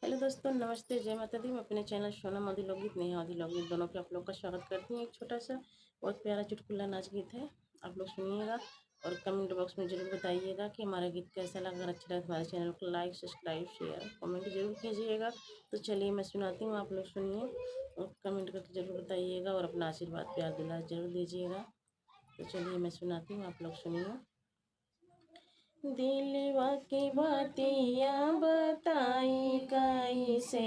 Hello दोस्तों, नमस्ते, जय माता दी। मैं अपने चैनल सोनम आदि लोकगीत, नेहा आदि लोकगीत दोनों पे आप लोग का स्वागत करती हूँ। एक छोटा सा बहुत प्यारा चुटकुला नाच गीत है, आप लोग सुनिएगा और कमेंट बॉक्स में ज़रूर बताइएगा कि हमारा गीत कैसा लगा। अगर अच्छा लगा तो हमारे चैनल को लाइक, सब्सक्राइब, शेयर, कमेंट जरूर कीजिएगा। तो चलिए मैं सुनाती हूँ, आप लोग सुनिए और कमेंट करके ज़रूर बताइएगा और अपना आशीर्वाद प्यार दुलार जरूर दीजिएगा। तो चलिए मैं सुनाती हूँ, आप लोग सुनिए। दिलवा की बातिया बताई कैसे,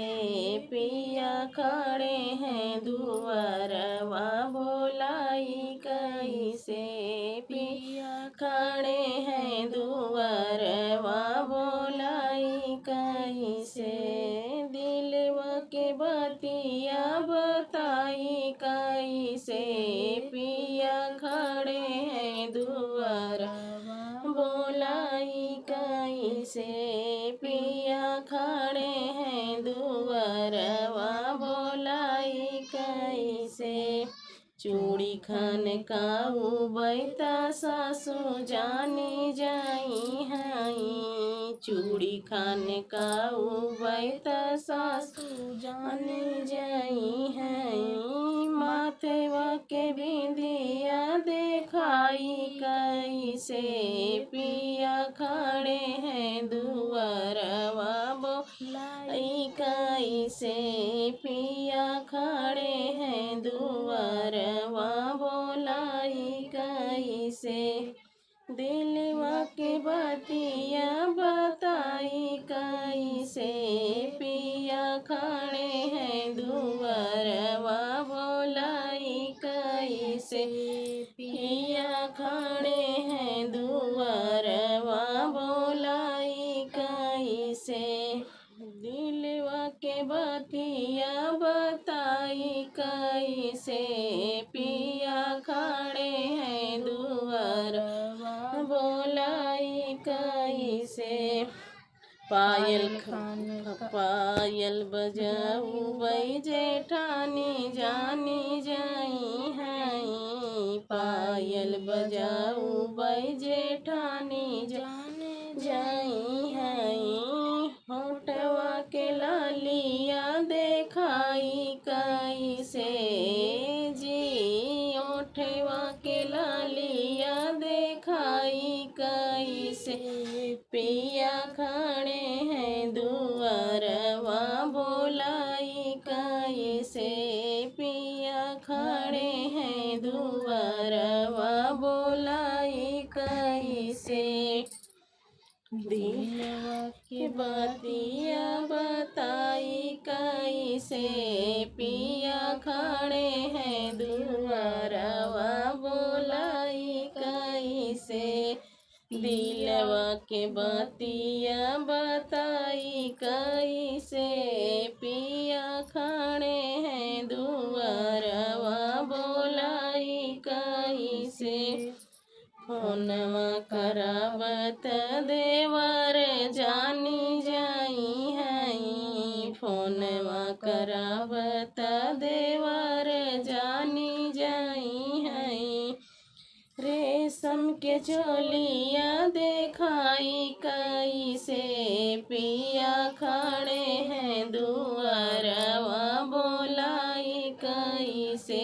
पिया खड़े हैं दुआरवा बोलाई कैसे, पिया खड़े हैं दुआरवा बोलाई कैसे। दिलवा के बातिया बताई कैसे, पिया खड़े हैं दुआरवा बोलाई कैसे, पिया खड़े हैं दुआरवा बोलाई कैसे। चूड़ी खान काऊ बैता सासू जानी जाई हई, चूड़ी खान काऊ बैता सासू जानी जाई हई। माथेवा के बिंदिया देखाई कैसे, पिया खड़े हैं दुआरवा बोलाई कैसे, पिया खड़े हैं दुआरवा बोलाई कैसे। दिलवा के बतिया बताई कैसे, पिया खड़े हैं दुआरवा बोलाई कैसे, पिया खड़े हैं दुआरवा बोलाई कैसे। दिलवा के बतिया बताई कैसे, पिया खड़े हैं दुआरवा बोलाई कैसे। पायल पायल बजाऊ बई जेठानी जानी जाई हई, पायल बजाऊ बई जेठानी जाने जाई हई। होठवा के लालिया देखाई कैसे जी, होठवा के लालिया देखाई कैसे, पिया खड़े हैं दुआरवा बोलाई कैसे, पिया खड़े हैं दुआरवा बोलाई कैसे। दिलवा के बतिया बताई कैसे, पिया खड़े हैं दुआरवा बोलाई कैसे। दिलवा के बतिया बताई कैसे, पिया खड़े हैं दुआरवा बोलाई कैसे। फोनवा करावत देवर जानी जाई हई, फोनवा करावत देवर जानी जाई हई। रेशम के चोलिया देखाई कैसे, पिया खड़े हैं दुआरवा बोलाई कैसे,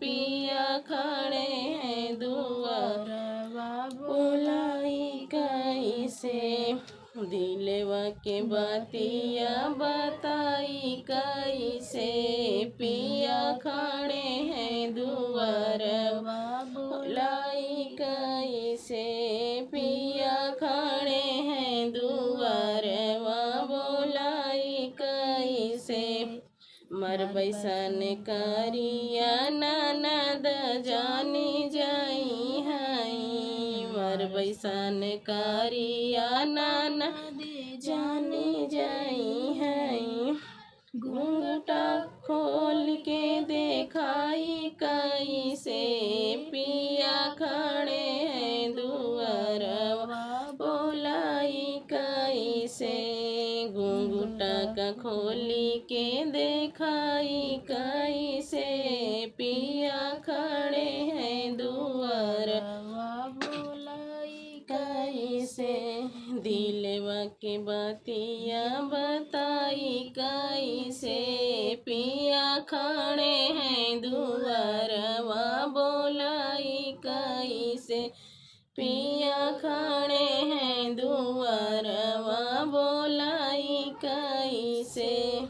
पिया खड़े हैं दुआरवा बोलाई कैसे। दिलवा के बतिया बताई कैसे, पिया खड़े हैं दुआरवा बोलाई कैसे, पिया खड़े हैं दुआरवा बोलाई कैसे। मर बैसन करिया ननद जानी जाई हई, मर बैसन करिया ननद जानी जाई हई। घूंघटा खोल के देखाई कैसे, पिया खड़े हैं दुआरवा बोलाई कैसे। घूंघटा का खोली के देखाई कैसे, पिया खड़े हैं दुआरवा बोलाई कैसे। दिलवा के बतिया बताई कैसे, पिया खड़े हैं दुआरवा बोलाई कैसे, पिया खड़े हैं दुआरवा बोलाई कैसे।